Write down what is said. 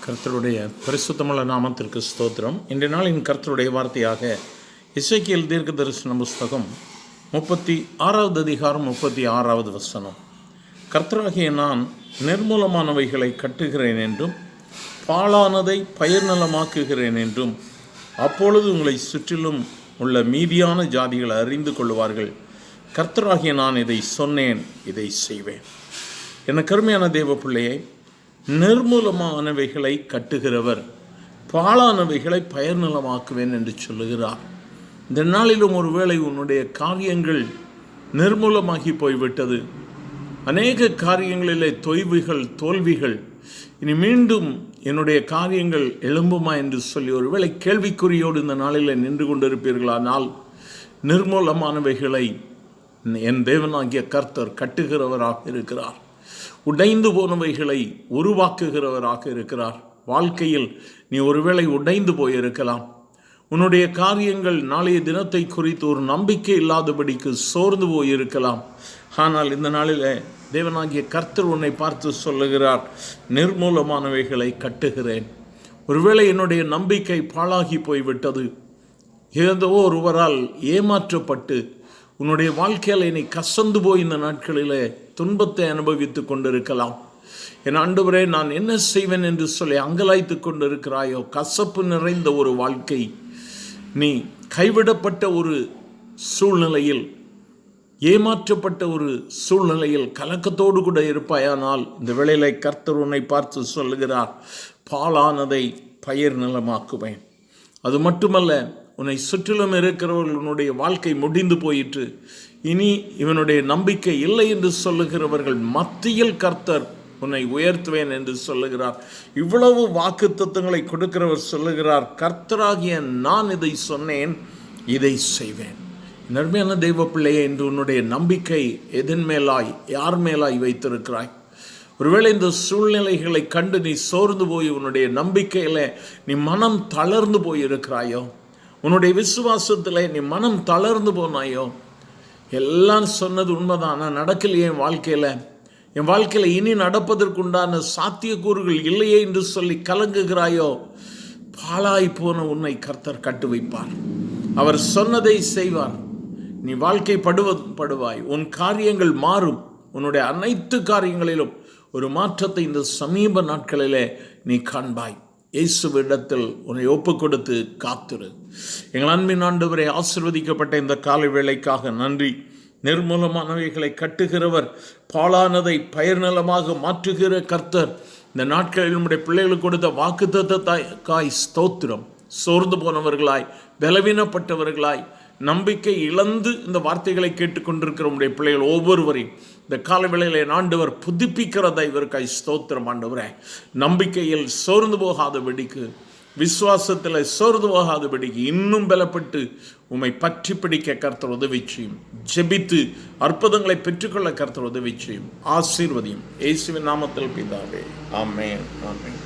கர்த்தருடைய பரிசுத்தமுள்ள நாமத்திற்கு ஸ்தோத்திரம். இன்றைய நாளின் கர்த்தருடைய வார்த்தையாக எசேக்கியேல் தீர்க்க தரிசன புஸ்தகம் 36வது அதிகாரம் 36வது வசனம். கர்த்தராகிய நான் நிர்மூலமானவைகளை கட்டுகிறேன் என்றும் பாழானதை பயிர் நலமாக்குகிறேன் என்றும் அப்பொழுது உங்களை சுற்றிலும் உள்ள மீதியான ஜாதிகளை அறிந்து கொள்வார்கள். கர்த்தராகிய நான் இதை சொன்னேன், இதை செய்வேன். என கருமையான தேவ பிள்ளையை, நிர்மூலமானவைகளை கட்டுகிறவர் பாழானவைகளை பயிர் நிலமாக்குவேன் என்று சொல்லுகிறார். இந்த நாளிலும் ஒருவேளை உன்னுடைய காரியங்கள் நிர்மூலமாகி போய்விட்டது, அநேக காரியங்களிலே தொய்வுகள் தோல்விகள், இனி மீண்டும் என்னுடைய காரியங்கள் எழும்புமா என்று சொல்லி ஒருவேளை கேள்விக்குறியோடு இந்த நாளில் நின்று கொண்டிருப்பீர்களானால், நிர்மூலமானவைகளை என் தேவனாகிய கர்த்தர் கட்டுகிறவராக இருக்கிறார். உடைந்து போனவைகளை உருவாக்குகிறவராக இருக்கிறார். வாழ்க்கையில் நீ ஒருவேளை உடைந்து போயிருக்கலாம். உன்னுடைய காரியங்கள் நாளைய தினத்தை குறித்து ஒரு நம்பிக்கை இல்லாதபடிக்கு சோர்ந்து போயிருக்கலாம். ஆனால் இந்த நாளில் தேவனாகிய கர்த்தர் உன்னை பார்த்து சொல்லுகிறார், நிர்மூலமானவைகளை கட்டுகிறேன். ஒருவேளை என்னுடைய நம்பிக்கை பாழாகி போய்விட்டது, ஏதோ ஒருவரால் ஏமாற்றப்பட்டு உன்னுடைய வாழ்க்கையில் நீ கசந்து போய் இந்த நாட்களிலே துன்பத்தை அனுபவித்து கொண்டிருக்கலாம். என் ஆண்டவரே, நான் என்ன செய்வேன் என்று சொல்லி அங்கலாய்த்து கொண்டிருக்கிறாயோ, கசப்பு நிறைந்த ஒரு வாழ்க்கை, நீ கைவிடப்பட்ட ஒரு சூழ்நிலையில், ஏமாற்றப்பட்ட ஒரு சூழ்நிலையில் கலக்கத்தோடு கூட இருப்பாயானால், இந்த வேளையிலே கர்த்தர் உன்னை பார்த்து சொல்லுகிறார், பாழானதை பயிர் நிலமாக்குவேன். அது மட்டுமல்ல, உன்னை சுற்றிலும் இருக்கிறவர்கள் உன்னுடைய வாழ்க்கை முடிந்து போயிற்று, இனி இவனுடைய நம்பிக்கை இல்லை என்று சொல்லுகிறவர்கள் மத்தியில் கர்த்தர் உன்னை உயர்த்துவேன் என்று சொல்லுகிறார். இவ்வளவு வாக்குத்தத்தங்களை கொடுக்கிறவர் சொல்லுகிறார், கர்த்தராகிய நான் இதை சொன்னேன், இதை செய்வேன். நன்மையான தெய்வ பிள்ளையே, என்று உன்னுடைய நம்பிக்கை எதன் மேலாய், யார் மேலாய் வைத்திருக்கிறாய்? ஒருவேளை இந்த சூழ்நிலைகளை கண்டு நீ சோர்ந்து போய் உன்னுடைய நம்பிக்கையில் நீ மனம் தளர்ந்து போயிருக்கிறாயோ, உன்னுடைய விசுவாசத்தில் நீ மனம் தளர்ந்து போனாயோ, எல்லாம் சொன்னது உண்மைதான், நான் நடக்கலையே என் வாழ்க்கையில் இனி நடப்பதற்குண்டான சாத்தியக்கூறுகள் இல்லையே என்று சொல்லி கலங்குகிறாயோ, பாழாய் போன உன்னை கர்த்தர் கட்டு வைப்பார். அவர் சொன்னதை செய்வார். நீ வாழ்க்கை படுவாய், உன் காரியங்கள் மாறும். உன்னுடைய அனைத்து காரியங்களிலும் ஒரு மாற்றத்தை இந்த சமீப நாட்களிலே நீ காண்பாய். இயேசுவிடத்தில் உன்னை ஒப்புக் கொடுத்து காத்திரு. எங்கள் அன்பின் ஆண்டவரே, ஆசீர்வதிக்கப்பட்ட இந்த காலை வேளைக்காக நன்றி. நிர்மூலமானவைகளை கட்டுகிறவர், பாழானதை பயிர் நிலமாக மாற்றுகிற கர்த்தர், இந்த நாட்களில் நம்முடைய பிள்ளைகளுக்கு கொடுத்த வாக்குத்தத்தத்தாய் ஸ்தோத்திரம். சோர்ந்து போனவர்களாய், பலவீனப்பட்டவர்களாய், நம்பிக்கை இழந்து இந்த வார்த்தைகளை கேட்டுக்கொண்டிருக்கிற நம்முடைய பிள்ளைகள் ஒவ்வொருவரையும் இந்த காலவேளையில் ஆண்டவர் புதுப்பிக்கிறதா இவருக்காய் ஸ்தோத்திரம். ஆண்டவரே, நம்பிக்கையில் சோர்ந்து போகாதபடிக்கு, விசுவாசத்தில் சோர்ந்து போகாதபடிக்கு இன்னும் பலப்பட்டு உம்மை பற்றி பிடிக்க கர்த்தர் உதவி செய்யும். ஜெபித்து அற்புதங்களை பெற்றுக்கொள்ள கர்த்தர் உதவி செய்யும். ஆசீர்வதியும். இயேசுவின் நாமத்தில் பிதாவே, ஆமென், ஆமென்.